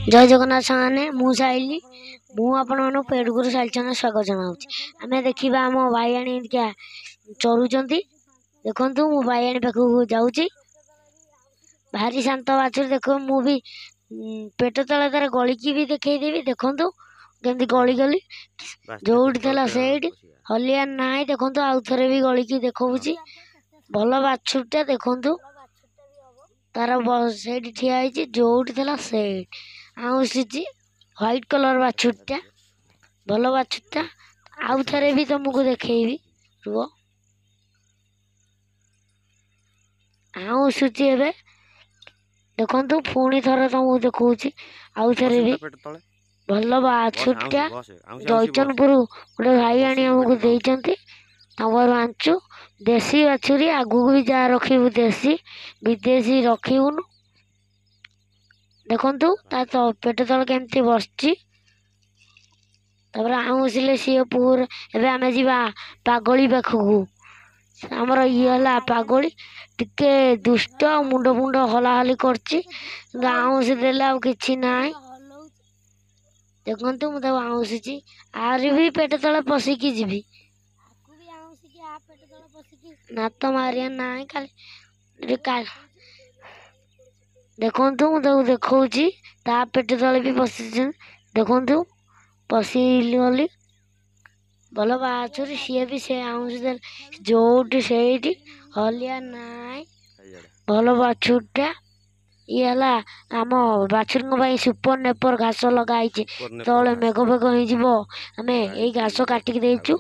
जय जगन्नाथ साने मु साइली मु आपण पेड़गुरु साइलचन स्वागत जनाऊँ आम देखा आम भाई क्या चरुंच देखु मु भाई पाखक जाऊँगी भारी शांत बाछुरी देख मु भी पेट तले तार गलिकी भी देखईदेवी देखु केमती गली गली जोड़ी थला सेठ हलिया ना देखु आउ थे भी गलिकी देखी भल बाछुरीटा देखु तार से ठिया जोड़ी थला सेठ आउसी व्हाइट कलर बाछुरीटा भल बाछुरीटा आउ थे भी तुमको देखी रुह आउसुची एबे देखु पुणी थर तुमको देखी आउ थे भी भल बाछुरीटा जैतनपुर गोटे भाई आनी आमको देती आंचु देसी बाछुरी आगू भी जा रखू देसी विदेशी रखुनु देखु तो पेट तल केमती बसची आउसिले सी पूर एबे आमे जीवा पागली पाखक आमर ये पागली टिके दुष्ट मुंड मुंड हलाहली करची आउसी देले आ किछि नाई देखु मुझे आउसी आर भी पेट तले पशिकी जीवी ना तो मारिया ना खाली देखु मुझे देखी ता पेट तले भी पशि देखु पशिली गली भल बाछुरी सी भी से आउस जोटी से हलिया नाई भल बाछुरीटा ये आम बाछुरी सुपर नेपर घास लगाई तले मेघ फेघ हो आम यही घास काटिक देचु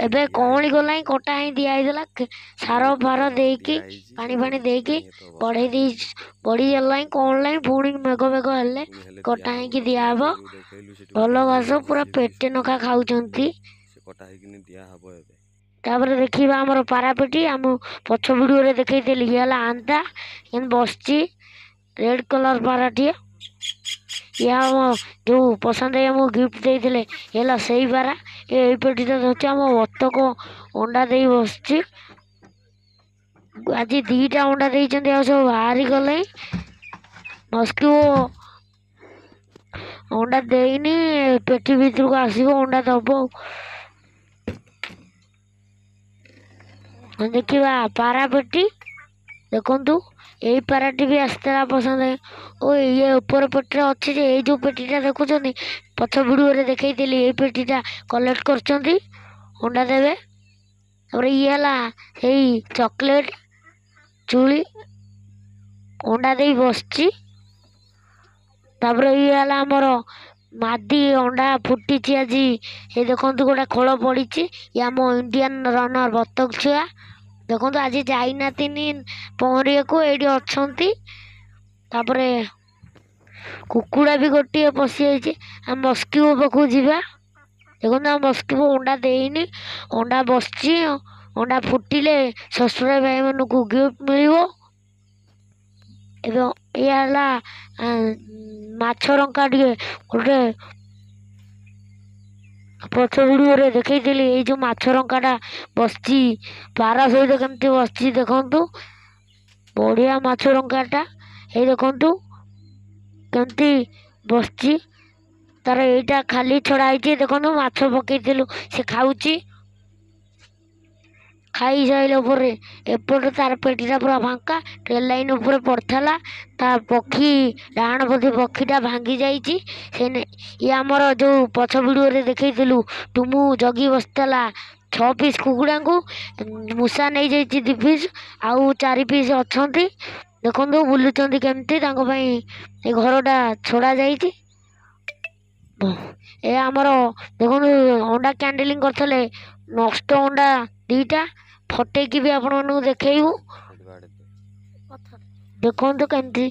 एबे कौली गला कटा ही दिखाईला सार फार देकी पानी फाणी देकी बढ़ी गला कौन ला पुणी मेघ फेघ हेले कटा ही दिहब भल घास पूरा पेटे नखा खाऊंती तापर देखा आमर पारापेटी आम पछ भिडियो देखी ये आंधा बसची रेड कलर पाराटिए या जो पसंद है मुझे गिफ्ट देते है से पारा ये पेटीटा धरती आम बतक अंडा दे बस आज दीटा अंडा देते आ सब बाहरी गले मस्की अंडा देनी पेटी भीतर को आसब अंडा दब देखा पारापेटी देखु यही पाराटी भी आसला पसंद है ओ ये ऊपर पेटे अच्छे ये जो पेटीटा देखुं पछ भिडियो देखी ये पेटीटा कलेक्ट कर अंडा देवे ये चॉकलेट चूड़ी अंडा दे बसची ये आमर मादी अंडा फुटी आज ये देखु गोटे खोल पड़ी ये आम इंडियन रनर बतक छुआ देखु आज जाइना पहरिया को ये अच्छा कुकुड़ा भी गोटे पशि आम मस्की पाखु जावा देखो आम मस्की अंडा देनी अंडा बसची अंडा फुटिले ससुरा भाई मान को गिफ्ट मिल मछरंका गोटे पछ भिडियो देखी ये जो मछरंकाटा बसची पारा सहित केमती बसची देखु बढ़िया मछरंकाटा ये देखु केमती बसची तार यहीटा खाली छड़ाई देखो माछ पकईलु से खाऊची खाई सारे पर एपट तार पेटीटा पूरा फांका ट्रेन लाइन उपर पड़ता ता पक्षी डाण पति पक्षीटा भांगी जाइए ये आमर जो पछ भिडियो देखी टुमु जगी बसला 6 पीस कुकुड़ा को मूषा नहीं जाइए 2 पीस आउ 4 पीस अच्छा देखु बुलूँ केमती ये घरटा छड़ा जाइए ए आमर देखो अंडा कैंडलिंग करते नष्ट अंडा 2टा फटेकी भी आपण देखू देखु केमती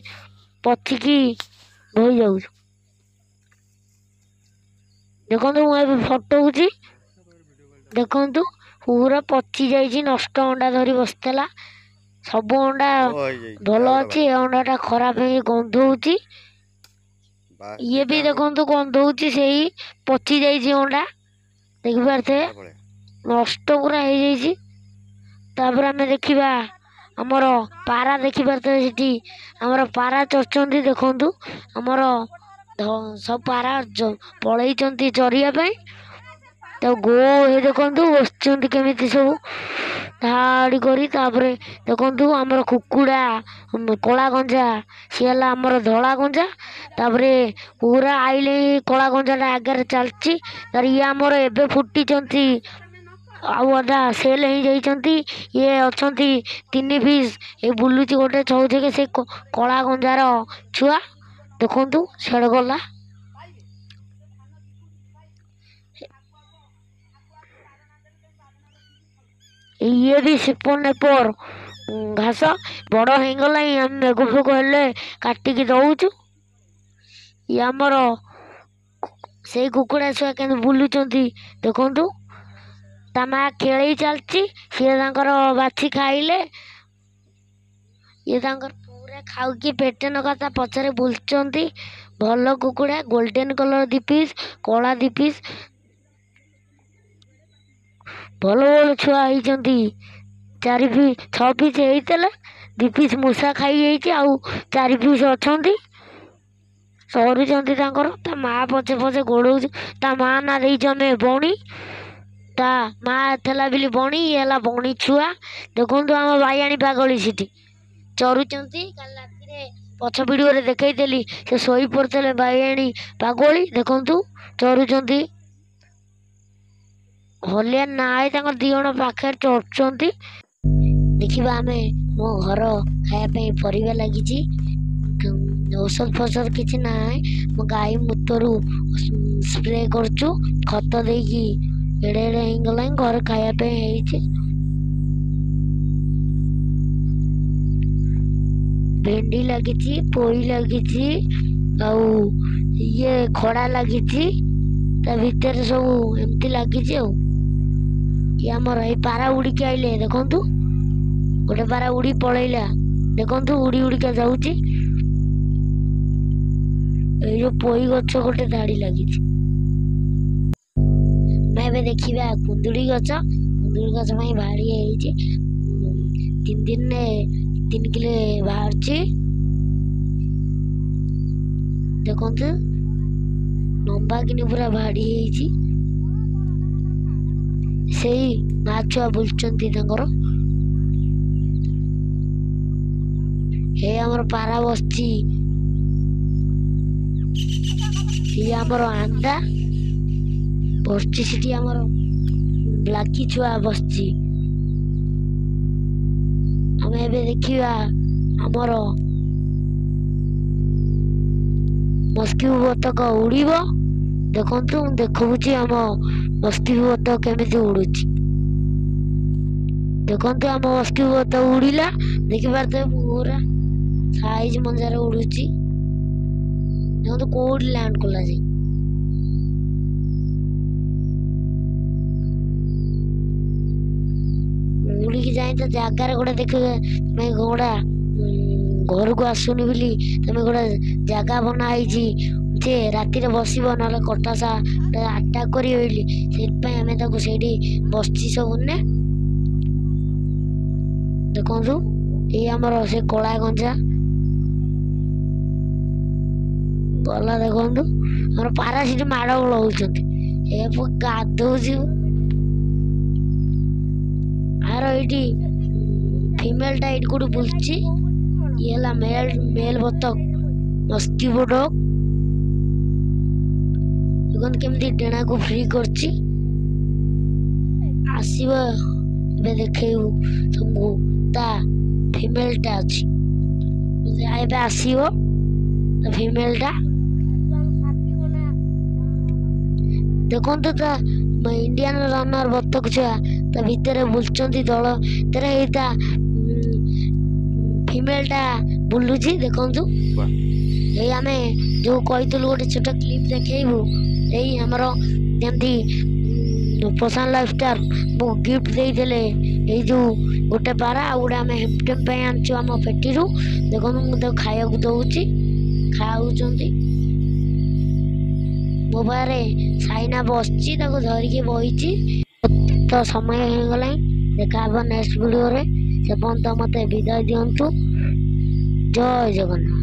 पचिकी बोई जाऊ देखु मुझे फटोची देखु पूरा पचि जाइए नष्ट अंडा धरी बसला सब अंडा भल अच्छे अंडाटा खराब है गंधौची ये भी देखु गंधौची से पचि जाइए अंडा देखिपारे नष्ट पूरा हो जाइए तापर आम देखा आमर पारा देखिपारे आमर पारा चढ़ुं देखु आमर सब पारा पलैचंती चरिया पे तो गो हे देखंतु बसचंती केमिति सब धाड़ी करी तापरे देखंतु हमर कुकुड़ा कला गंजा सियाला हमर धला गंजा तापरे पूरा आइले कला गंजाटा आगे चलची तार ये हमर एबे फुटीचंती आउ अधा सेल हो जाइछंती ये अछंती 3 पीस ए बुलुची गोटे चौथे के से कला गंजार छुआ देखंतु छेड़ गला ये भी सिपन एपर घास बड़ हो गला मेघ फेघ हेले काटिकी दउचु ये आमर से कुकुड़ा छुआ के बुलुचंती देखंतु ता माँ खेल चलती सी बाछी खाइले ये पूरा खाऊकी पेटे नका ता पछरे बुलचंती भल कुकुड़ा गोल्डन कलर 2 पीस कला 2 पीस भल भल छुआ होती 4 पीस 6 पीस होते 2 पीस मूषा खाई जाइए आउ 4 पीस अच्छा सरुचंती ता माँ पछे पछे गोड़ ता माँ ना दे बणी ता माँ थेला बिली बणी ये बणी छुआ देखो आम बाईआणी पागली सीटी चरुचंती काल राति पछ वीडियो रे देखैली से सोई पड़ते बाईआणी पागली देखु चरुचंती हलिया नाई दी जण पाखे चढ़ुचंती देखा आम मो घर खायापी परिवा लगी औषध फसद किसी ना मो गाई मूत्रु स्प्रे करचु खत देकी एड़े एड़े होगला घर खायापी भेंडी लगी पोई लगी ये खड़ा लगी भितर सब एमती लगी ये आमर ये पारा उड़िकी आइले देखु गोटे पारा उड़ी पलैला देखु उड़ी उड़िका जाऊँगी जो पोई गछ गोटे धाड़ी लगी मैं देखा कुंदुड़ी गछ भारी 3 दिन 3 किलो बाहर देखु लंबा कि पूरा भाड़ी से माँ छुआ बुलचंती हे आमर पारा बसची ये आमर आंडा बसची सीटी आमर ब्लाकी छुआ बसची आम एबे देखिबा आमर मस्की बतक उड़ीब देखु देखुची आम मस्की बतक केमिति उड़ुची देखु आम मस्की बतक उड़ीला देखिपारे पूरा साइज मंजार उड़ुची देखो कोड लैंड कला जाए उड़िकी जाए तो जगार गोटे देख मैं गोड़ा घर को आसुनी बोली तुम गोटे जगह बनाई राति बस ना कटासा अटाक कर बसची सब देखु ये आमर से कला गंजा गला देखु आम पारा सीट माड़ गोल हो गाधौच आर ये फिमेल टा ये कौट बुलची ये मेल बतक मस्की बतक देखो केमती डेणा को फ्री करची आसब देखू तुमको ता फिमेल टा अच्छी आसब फिमेल टा देखो ता इंडियन रनर बतक छुआ ता भितर बुलचंती दल तरह फिमेल टा बुलुची देखु ये आम जो कहीलु गोटे छोट क्लिप देखू यही आमर जमी पसंद लाइफ स्टार मो गिफ्ट देते ये जो गोटे पारा गोटे आम हेमटेम आनचु आम पेटी देखो खाया दौची खाऊंगी मो पारे साइना बसची धरिकी बही तो समय हो गला देखा नेक्स्ट वीडियो रे से पर्यंत मत विदाय दिंतु जय जगन्नाथ।